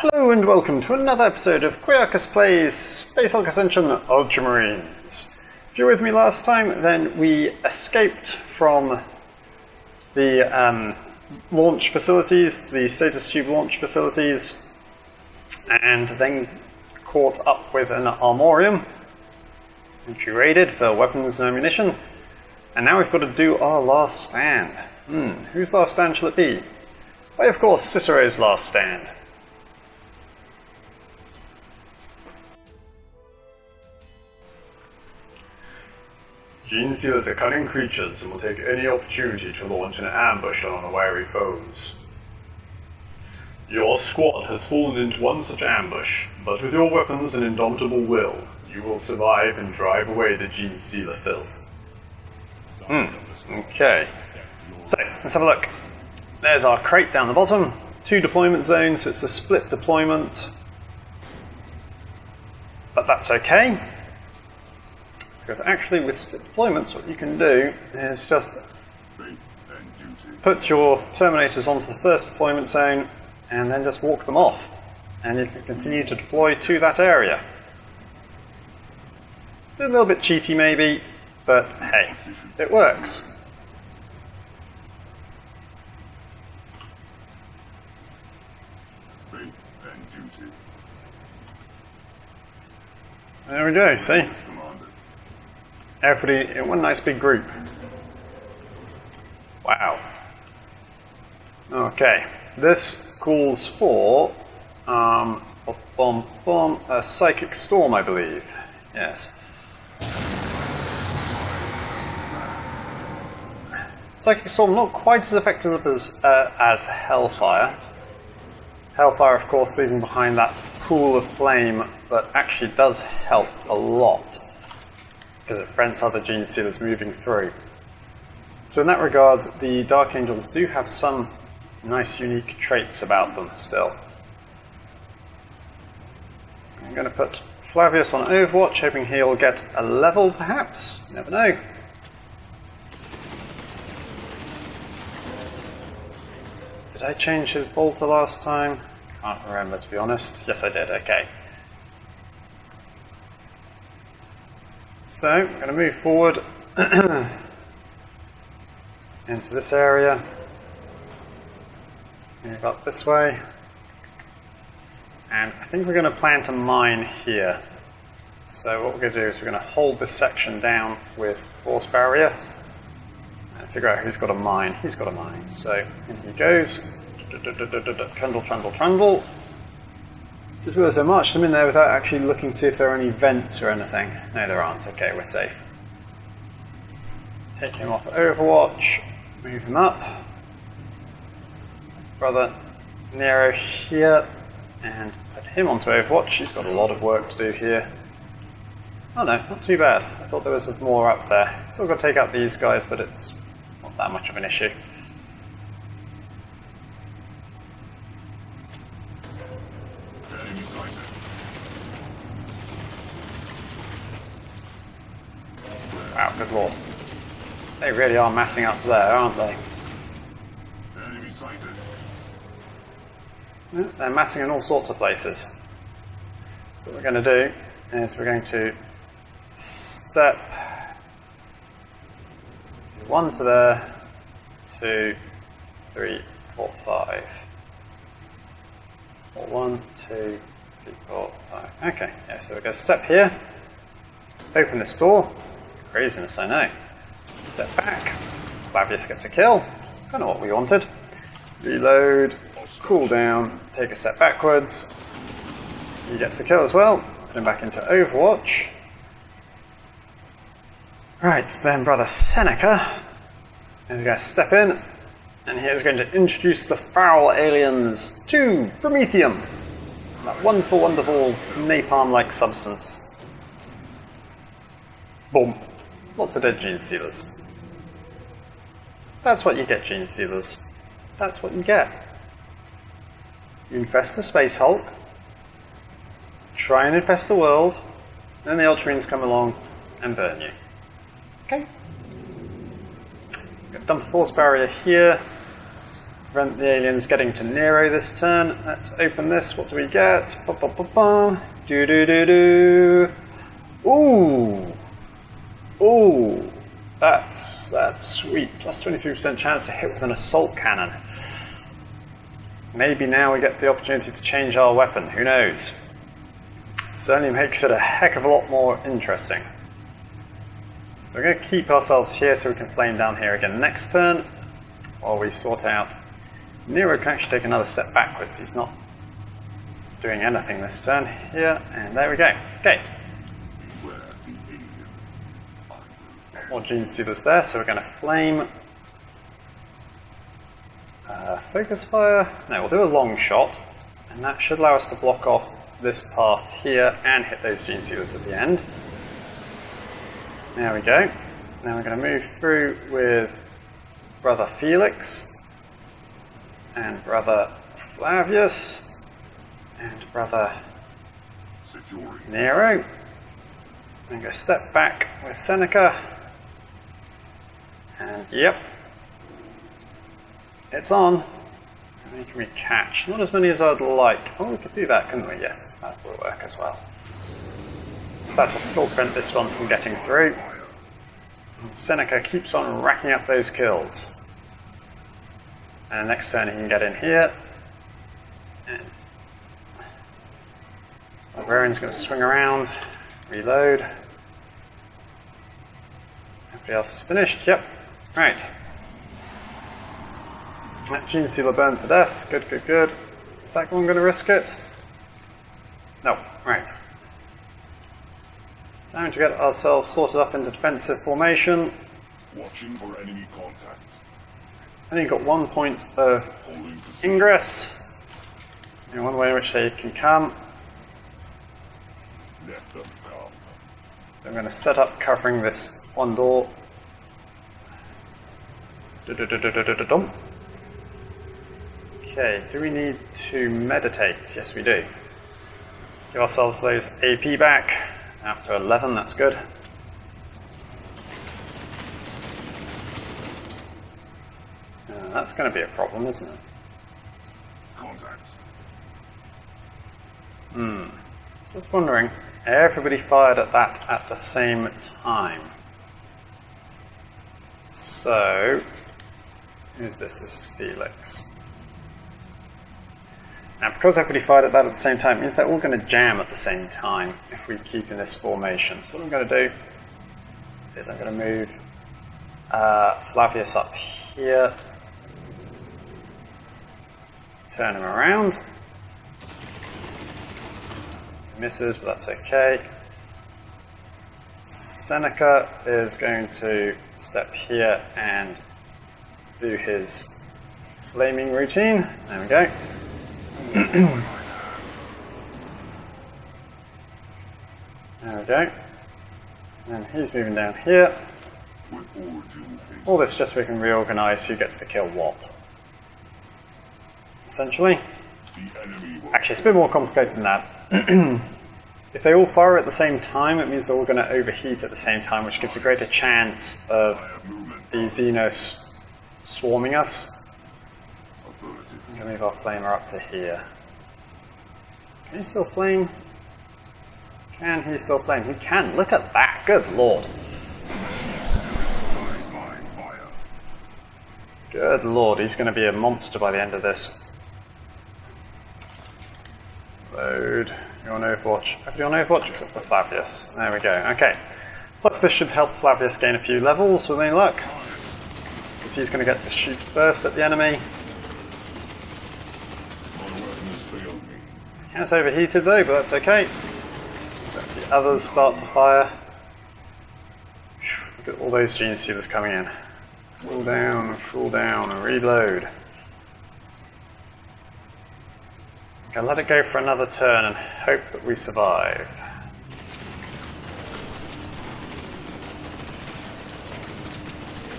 Hello and welcome to another episode of Quiarcus Plays Space Hulk Ascension Ultramarines. If you were with me last time, then we escaped from the launch facilities, the status tube launch facilities, and then caught up with an armorium, which we raided for weapons and ammunition. And now we've got to do our last stand. Whose last stand shall it be? Why, of course, Cicero's last stand. Gene Sealers are cunning creatures and will take any opportunity to launch an ambush on unwary foes. Your squad has fallen into one such ambush, but with your weapons and indomitable will, you will survive and drive away the Gene Sealer filth. Okay. So, let's have a look. There's our crate down the bottom. 2 deployment zones, so it's a split deployment. But that's okay. Because actually with split deployments, what you can do is just put your Terminators onto the first deployment zone and then just walk them off. And you can continue to deploy to that area. A little bit cheaty maybe, but hey, it works. There we go, see? Everybody in one nice big group. Wow. Okay, this calls for a psychic storm, I believe. Yes. Psychic storm not quite as effective as Hellfire. Hellfire, of course, leaving behind that pool of flame, but actually does help a lot, because it prevents other Gene Sealers moving through. So in that regard, the Dark Angels do have some nice unique traits about them still. I'm going to put Flavius on Overwatch, hoping he'll get a level perhaps, you never know. Did I change his bolter last time? Can't remember, to be honest. Yes, I did, okay. So, I'm going to move forward into this area, move up this way, and I think we're going to plant a mine here. So what we're going to do is we're going to hold this section down with force barrier and figure out who's got a mine. He's got a mine, so in he goes. Trundle, trundle, trundle. Just realised I marched them in there without actually looking to see if there are any vents or anything. No, there aren't. Okay, we're safe. Take him off Overwatch. Move him up. Brother Nero here. And put him onto Overwatch. He's got a lot of work to do here. Oh no, not too bad. I thought there was more up there. Still got to take out these guys, but it's not that much of an issue. Wow, good lord. They really are massing up there, aren't they? Enemy sighted. They're massing in all sorts of places. So what we're going to do is we're going to step 1 to there, 2, 3, 4, 5. Or 1, 2, 3, 4, 5. Okay, yeah, so we're going to step here, open this door. Craziness, I know. Step back. Flavius gets a kill. Kind of what we wanted. Reload. Cool down. Take a step backwards. He gets a kill as well. Put him back into Overwatch. Right, then Brother Seneca is going to step in, and he is going to introduce the foul aliens to Promethium. That wonderful, wonderful napalm-like substance. Boom. Lots of dead Gene Sealers. That's what you get, Gene Sealers. That's what you get. You infest the Space Hulk, try and infest the world, and then the Ultramarines come along and burn you. Okay? Got dump a force barrier here. Prevent the aliens getting to Nero this turn. Let's open this. What do we get? Ba-ba-ba-bum. Do-do-do-do. Ooh. Ooh. That's sweet. Plus 23% chance to hit with an assault cannon. Maybe now we get the opportunity to change our weapon. Who knows? Certainly makes it a heck of a lot more interesting. So we're going to keep ourselves here so we can flame down here again next turn while we sort out. Nero can actually take another step backwards. He's not doing anything this turn here, and there we go. Okay. More gene sealers there, so we're going to flame. Focus fire. No, we'll do a long shot, and that should allow us to block off this path here and hit those gene sealers at the end. There we go. Now we're going to move through with Brother Felix and Brother Flavius and Brother Nero. I'm going to step back with Seneca. And yep, it's on. How many can we catch? Not as many as I'd like. Oh, we could do that, couldn't we? Yes, that will work as well. So that'll still prevent this one from getting through. And Seneca keeps on racking up those kills. And next turn he can get in here. And Librarian's going to swing around, reload. Everybody else is finished. Yep. Right. That gene sealer burned to death. Good, good, good. Is that one going to risk it? No. Right. Time to get ourselves sorted up into defensive formation. Watching for enemy contact. Only got 1 point of ingress. And one way in which they can come. Let them come. I'm going to set up covering this one door. Okay, do we need to meditate? Yes, we do. Give ourselves those AP back. After 11, that's good. That's going to be a problem, isn't it? Contacts. Just wondering, everybody fired at that at the same time. So, who's this? This is Felix. Now, because everybody fired at that at the same time, it means they're all going to jam at the same time if we keep in this formation. So what I'm going to do is I'm going to move Flavius up here, turn him around. Misses, but that's okay. Seneca is going to step here and do his flaming routine. There we go. There we go. And he's moving down here. All this just so we can reorganize who gets to kill what. Essentially. Actually, it's a bit more complicated than that. If they all fire at the same time, it means they're all going to overheat at the same time, which gives a greater chance of the Xenos swarming us. I'm going to move our flamer up to here. Can he still flame? Can he still flame? He can. Look at that. Good lord. Good lord. He's going to be a monster by the end of this. Load. You're on Overwatch. Everybody on Overwatch except for Flavius. There we go. Okay. Plus this should help Flavius gain a few levels with any luck. Because he's going to get to shoot first at the enemy. He has overheated though, but that's okay. Let the others start to fire. Look at all those gene sealers coming in. Cool down, and reload. Okay, let it go for another turn and hope that we survive.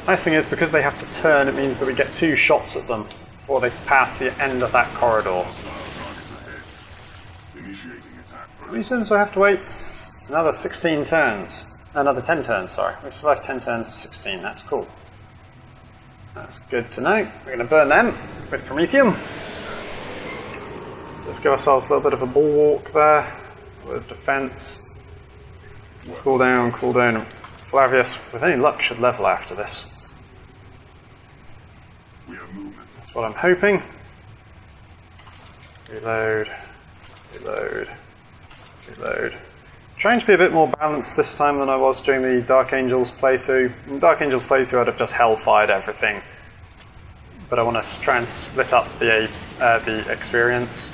Nice thing is, because they have to turn, it means that we get 2 shots at them before they pass the end of that corridor. How many turns do I have to wait? Another 16 turns. Another 10 turns, sorry. We've survived 10 turns of 16, that's cool. That's good to know. We're going to burn them with Promethium. Just give ourselves a little bit of a bulwark there with defense. Cool down, cool down. Flavius, with any luck, should level after this. That's what I'm hoping. Reload, reload, reload. Trying to be a bit more balanced this time than I was during the Dark Angels playthrough. In Dark Angels playthrough, I'd have just hellfired everything, but I want to try and split up the experience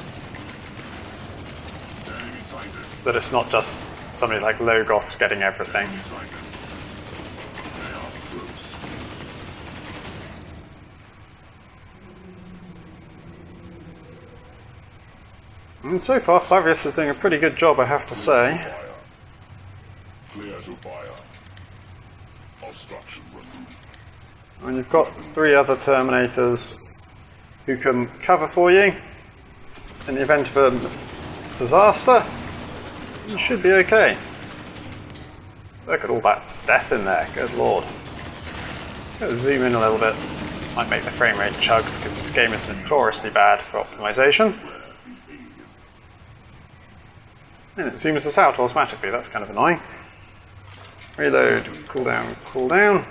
so that it's not just somebody like Logos getting everything. And so far, Flavius is doing a pretty good job, I have to say. And you've got 3 other Terminators who can cover for you. In the event of a disaster, you should be okay. Look at all that death in there, good lord. Let's zoom in a little bit. Might make the frame rate chug because this game is notoriously bad for optimization. And it zooms us out automatically, that's kind of annoying. Reload, cooldown, cooldown.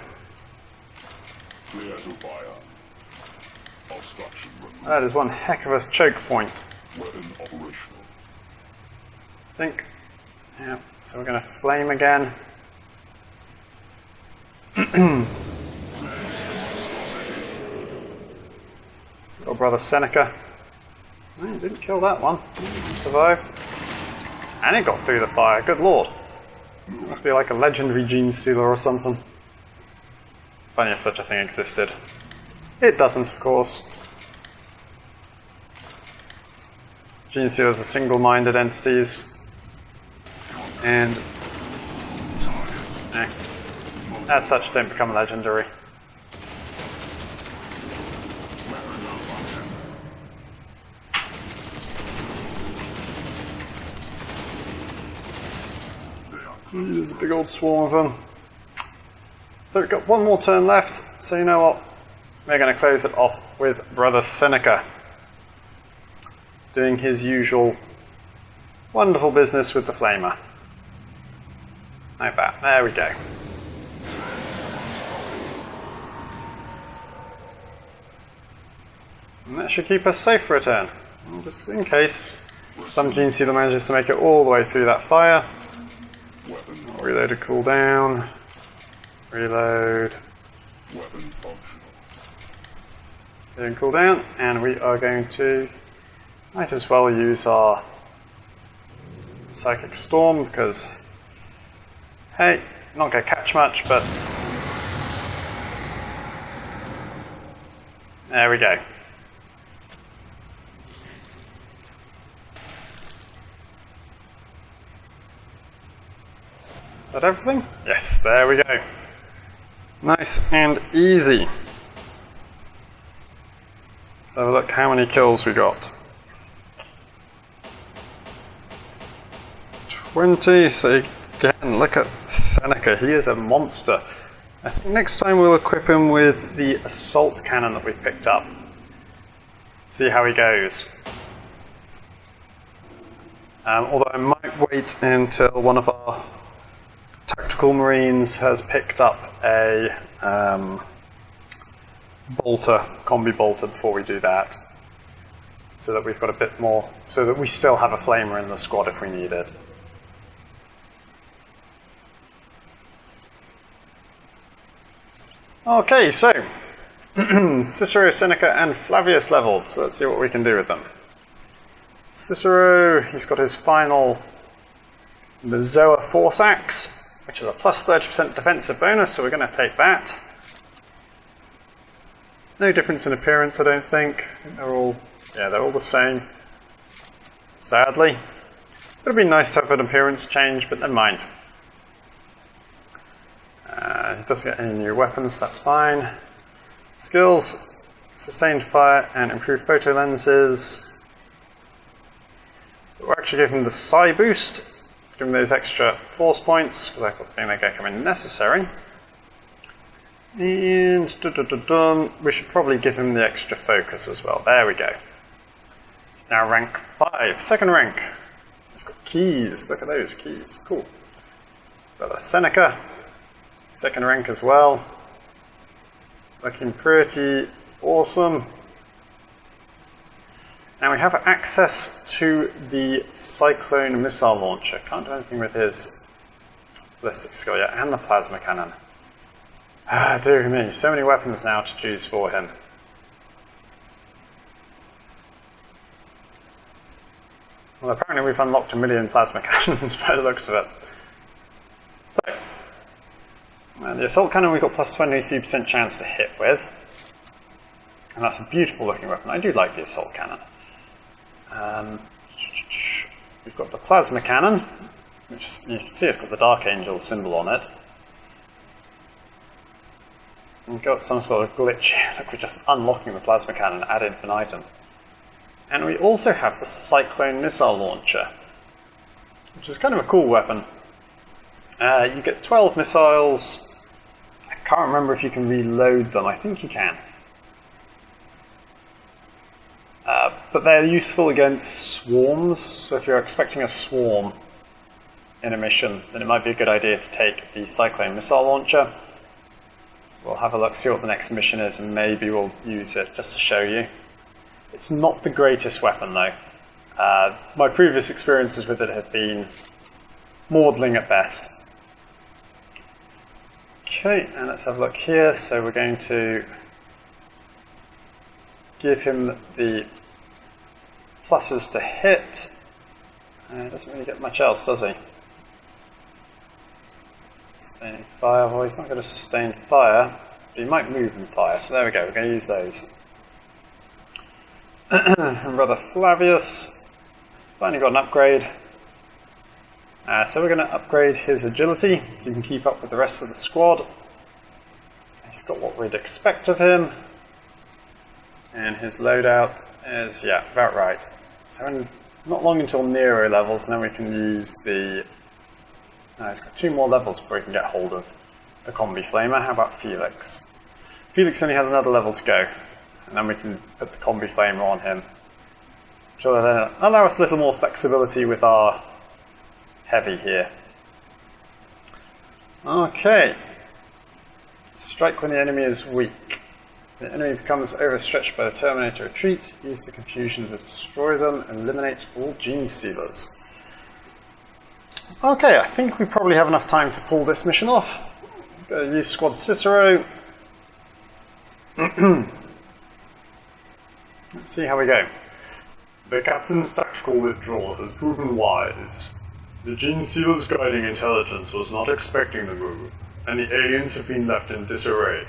That is one heck of a choke point. I think. Yeah, so we're going to flame again. Got brother Seneca. No, he didn't kill that one. He survived. And it got through the fire, good lord. It must be like a legendary gene stealer or something. Funny if such a thing existed. It doesn't, of course. Gene stealers are single-minded entities. And as such don't become legendary. There's a big old swarm of them. So we've got one more turn left, so you know what? We're going to close it off with Brother Seneca doing his usual wonderful business with the flamer. Like that, there we go. And that should keep us safe for a turn. And just in case some Gene Stealer manages to make it all the way through that fire. Reload to cool down. Reload. Doing cool down, and we are going to might as well use our Psychic Storm because hey, not gonna catch much, but there we go. Is that everything? Yes, there we go. Nice and easy. So look how many kills we got. 20, so again, look at Seneca, he is a monster. I think next time we'll equip him with the assault cannon that we picked up. See how he goes. Although I might wait until one of our tactical marines has picked up a bolter, combi bolter, before we do that. So that we've got a bit more, so that we still have a flamer in the squad if we need it. Okay, so Cicero, Seneca, and Flavius leveled, so let's see what we can do with them. Cicero, he's got his final Zoa Force Axe, which is a plus 30% defensive bonus, so we're going to take that. No difference in appearance, I don't think. They're all the same. Sadly. It would have been nice to have an appearance change, but never mind. He doesn't get any new weapons, that's fine. Skills, sustained fire and improved photo lenses. We'll actually give him the Psi boost, give him those extra force points, because I think they're going to come in necessary. And we should probably give him the extra focus as well. There we go. He's now rank 5, second rank. He's got keys. Look at those keys. Cool. Got a Seneca, second rank as well. Looking pretty awesome. Now we have access to the Cyclone missile launcher. Can't do anything with his ballistic skill yet, and the plasma cannon. Ah, dear me, so many weapons now to choose for him. Well, apparently we've unlocked 1 million plasma cannons by the looks of it. So, the assault cannon we've got plus 23% chance to hit with. And that's a beautiful looking weapon. I do like the assault cannon. We've got the plasma cannon, which you can see it's got the Dark Angel symbol on it. We've got some sort of glitch here, like we're just unlocking the plasma cannon ad infinitum. And we also have the Cyclone missile launcher, which is kind of a cool weapon. You get 12 missiles. I can't remember if you can reload them. I think you can. But they're useful against swarms, so if you're expecting a swarm in a mission, then it might be a good idea to take the Cyclone missile launcher. We'll have a look, see what the next mission is, and maybe we'll use it just to show you. It's not the greatest weapon though. My previous experiences with it have been maudlin at best. Okay, and let's have a look here. So we're going to give him the pluses to hit. Doesn't really get much else, does he? Sustaining fire. Well, he's not going to sustain fire, but he might move and fire. So there we go. We're going to use those. And Brother Flavius has finally got an upgrade. So we're going to upgrade his agility so he can keep up with the rest of the squad. He's got what we'd expect of him. And his loadout is, yeah, about right. So not long until Nero levels, and then we can use the... No, he's got 2 more levels before he can get hold of the Combi Flamer. How about Felix? Felix only has another level to go, and then we can put the Combi Flamer on him. Which will then allow us a little more flexibility with our heavy here. Okay. Strike when the enemy is weak. The enemy becomes overstretched by the Terminator retreat. Use the confusion to destroy them and eliminate all gene stealers. Okay, I think we probably have enough time to pull this mission off. Gotta use Squad Cicero. Let's see how we go. The captain's tactical withdrawal has proven wise. The gene stealer's guiding intelligence was not expecting the move, and the aliens have been left in disarray.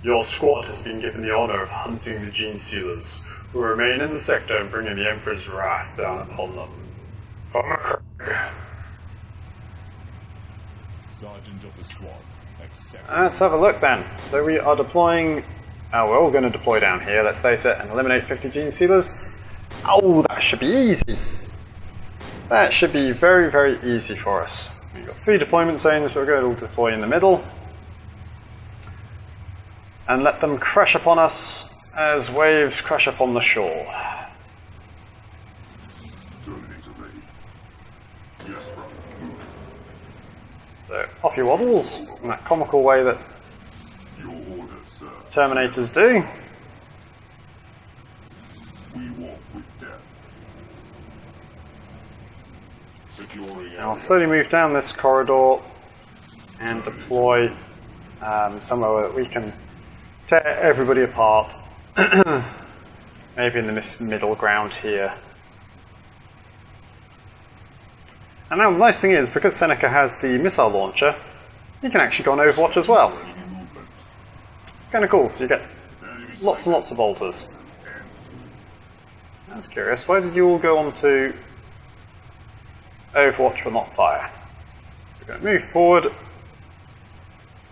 Your squad has been given the honor of hunting the gene stealers, who remain in the sector and bringing the Emperor's wrath down upon them. From MacLeod. Sergeant of the squad, accept. Let's have a look then. So we are deploying... we're all going to deploy down here, let's face it, and eliminate 50 gene stealers. Oh, that should be easy. That should be very, very easy for us. We've got 3 deployment zones, but we're going to deploy in the middle. And let them crash upon us as waves crash upon the shore. Terminator ready. Yes, brother. So, off you waddles, in that comical way that Your orders, sir. Terminators do. We walk with death. Securing And I'll slowly move down this corridor and deploy somewhere that we can tear everybody apart. Maybe in this middle ground here. And now the nice thing is, because Seneca has the missile launcher, he can actually go on Overwatch as well. It's kind of cool, so you get lots and lots of bolters. That's curious. Why did you all go on to Overwatch but not fire? So we're going to move forward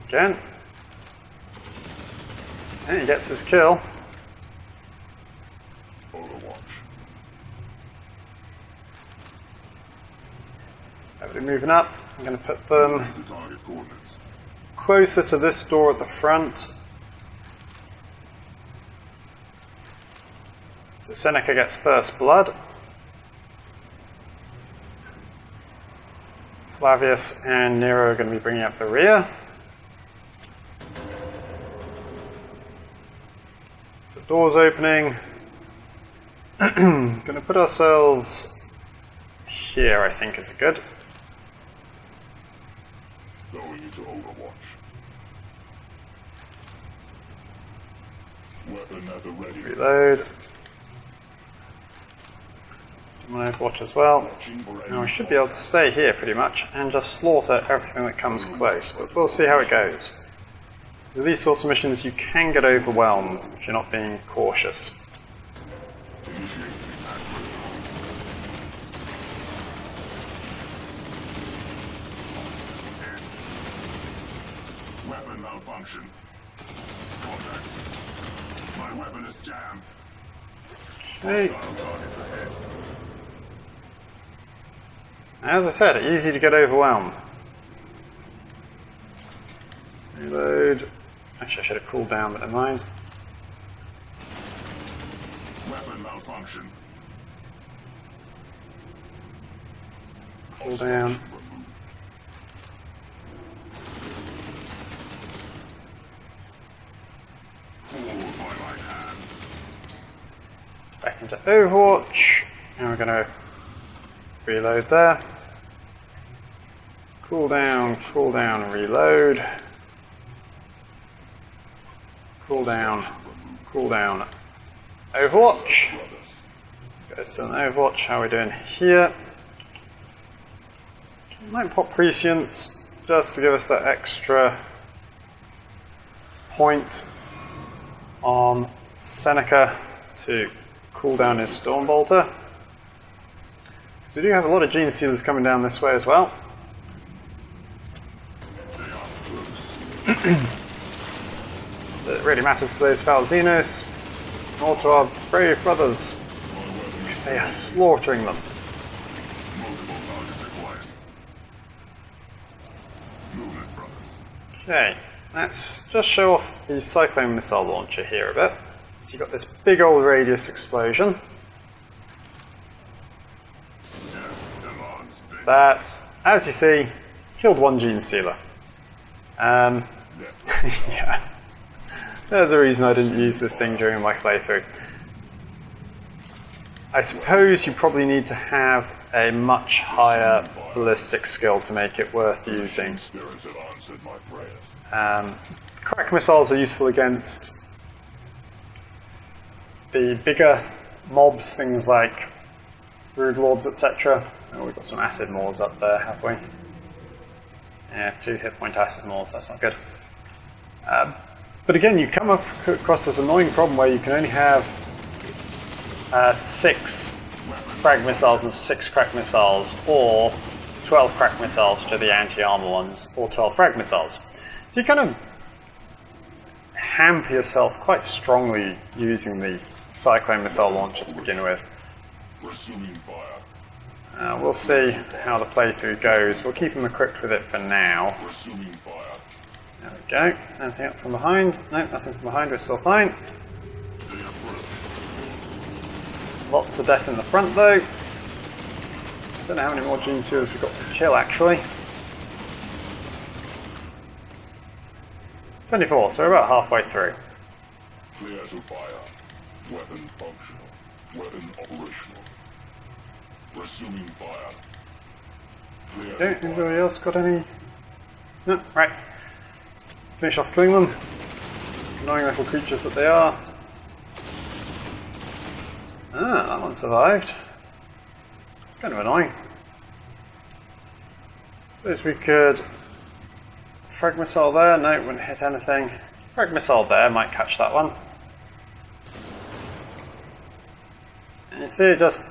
again. And he gets his kill. Overwatch. Everybody moving up. I'm going to put them The target coordinates. closer to this door at the front. So Seneca gets first blood. Flavius and Nero are going to be bringing up the rear. So doors opening. Going to put ourselves here, I think, is good. Going into Overwatch. Weapon at the ready. Reload. Do my Overwatch as well. Now we should be able to stay here pretty much and just slaughter everything that comes close, but we'll see how it goes. With these sorts of missions you can get overwhelmed if you're not being cautious. Weapon malfunction. Contact. My weapon is jammed. Okay. Hostile targets ahead. As I said, easy to get overwhelmed. Reload. Actually, I should have cooled down, but never mind. Weapon malfunction. Cool down. Hold by my hand. Back into Overwatch. And we're going to reload there. Cool down, reload. Cool down, Overwatch. Guys, still in Overwatch. How are we doing here? Might pop Prescience just to give us that extra point on Seneca to cool down his Stormbolter. So we do have a lot of Gene Stealers coming down this way as well. It really matters to those Falzinos, or to our brave brothers, because they are slaughtering them. Multiple targets acquired. Movement, brothers. Okay, let's just show off the Cyclone Missile Launcher here a bit. So you've got this big old radius explosion. That, as you see, killed one Gene Stealer. Yeah. There's a reason I didn't use this thing during my playthrough. I suppose you probably need to have a much higher ballistic skill to make it worth using. Spirits have answered my prayers. Crack missiles are useful against the bigger mobs, things like Brood Lords, etc. Oh, we've got some acid maws up there, have we? Yeah, 2 hit point acid maws, that's not good. But again, you come across this annoying problem where you can only have 6 frag missiles and 6 crack missiles, or 12 crack missiles, which are the anti-armor ones, or 12 frag missiles. So you kind of hamper yourself quite strongly using the Cyclone Missile Launcher to begin with. Resuming fire. We'll see how the playthrough goes. We'll keep them equipped with it for now. Resuming fire. There we go. Anything up from behind? No, nothing from behind. We're still fine. They approach. Lots of death in the front, though. Don't know how many more Gene Stealers we've got to kill, actually. 24, so we're about halfway through. Clear to fire. Weapon functional. Weapon operational. Resuming fire. Clear Okay, to fire. anybody else got any? No, right. Finish off killing them. Annoying little creatures that they are. Ah, that one survived. It's kind of annoying. Suppose we could frag missile there. No, it wouldn't hit anything. Frag missile there might catch that one. And you see, it just,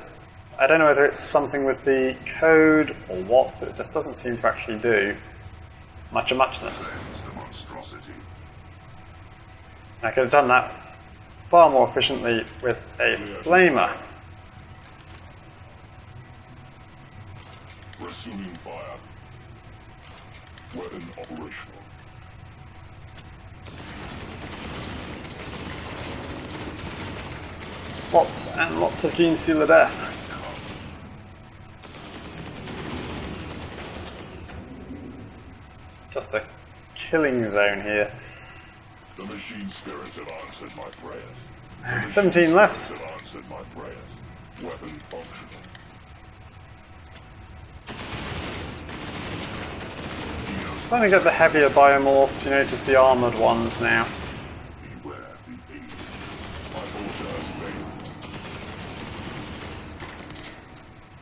I don't know whether it's something with the code or what, but it just doesn't seem to actually do much of muchness. Cleanse the monstrosity. I could have done that far more efficiently with a flamer. Resuming fire. Weapon operational. Lots and lots of Gene Stealer death. Just a killing zone here. The machine spirits have answered my prayers. 17 left. Have answered my prayers. Weapon functional. Trying to get the heavier biomorphs, you know, just the armoured ones now. Beware the aid. My altar has failed.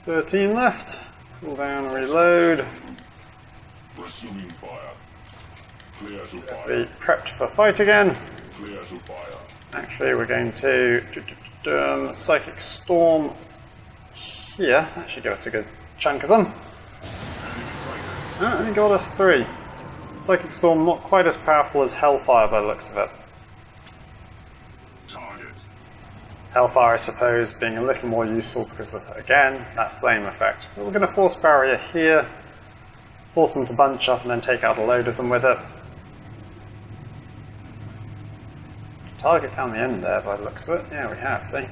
13 left. Cool down, reload. Resuming fire. Clear to Be fire. prepped for fight again. Clear to fire. Actually, we're going to Psychic Storm here. That should give us a good chunk of them. Oh, only got us 3. Psychic Storm not quite as powerful as Hellfire by the looks of it. Target. Hellfire, I suppose, being a little more useful because of, again, that flame effect. But we're going to force barrier here, force them to bunch up and then take out a load of them with it. Target down the end there by the looks of it. Yeah, we have, see?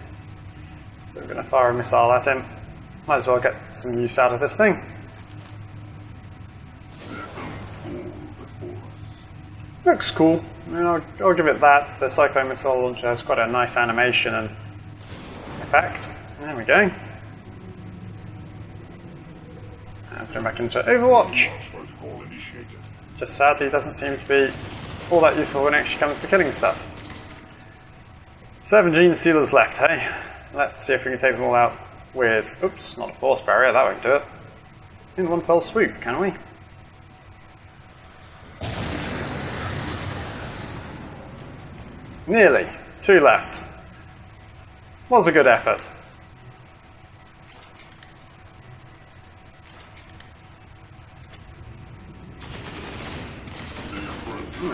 So we're going to fire a missile at him. Might as well get some use out of this thing. Looks cool. I mean, I'll give it that. The Cyclone Missile Launcher has quite a nice animation and effect. There we go. And put him back into Overwatch. Protocol initiated. Just sadly doesn't seem to be all that useful when it actually comes to killing stuff. 7 Gene Stealers left, hey? Let's see if we can take them all out with... Oops, not a force barrier, that won't do it. In one fell swoop, can we? Nearly. 2 left. Was a good effort.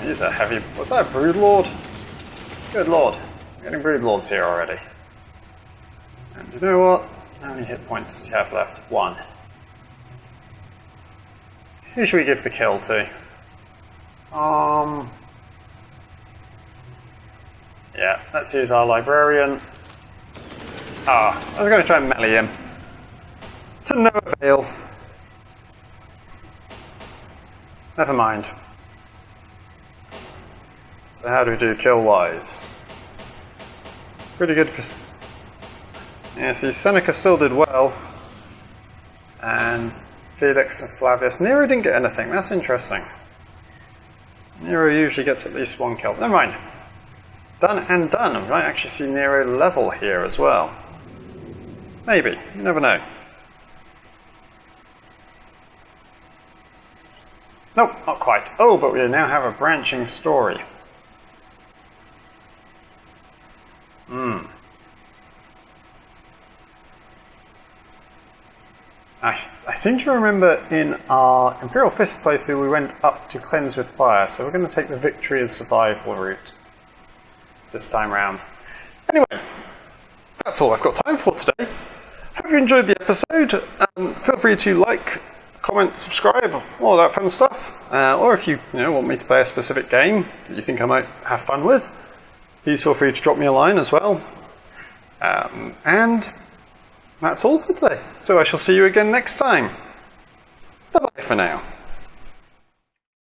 He's a heavy... Was that a Broodlord? Good lord. We're getting Broodlords here already. And you know what? How many hit points do you have left? 1. Who should we give the kill to? Yeah, let's use our Librarian. I was going to try and melee him. To no avail. Never mind. So how do we do kill-wise? Pretty good for... Yeah, see, Seneca still did well. And Felix and Flavius. Nero didn't get anything, that's interesting. Nero usually gets at least 1 kill. Never mind. Done and done. We might actually see Nero level here as well. Maybe. You never know. Nope, not quite. Oh, but we now have a branching story. I seem to remember in our Imperial Fist playthrough we went up to Cleanse with Fire, so we're going to take the Victory as Survival route this time round. Anyway, that's all I've got time for today. Hope you enjoyed the episode. Feel free to like, comment, subscribe, all that fun stuff. Or if you want me to play a specific game that you think I might have fun with, please feel free to drop me a line as well. And that's all for today. So I shall see you again next time. Bye-bye for now.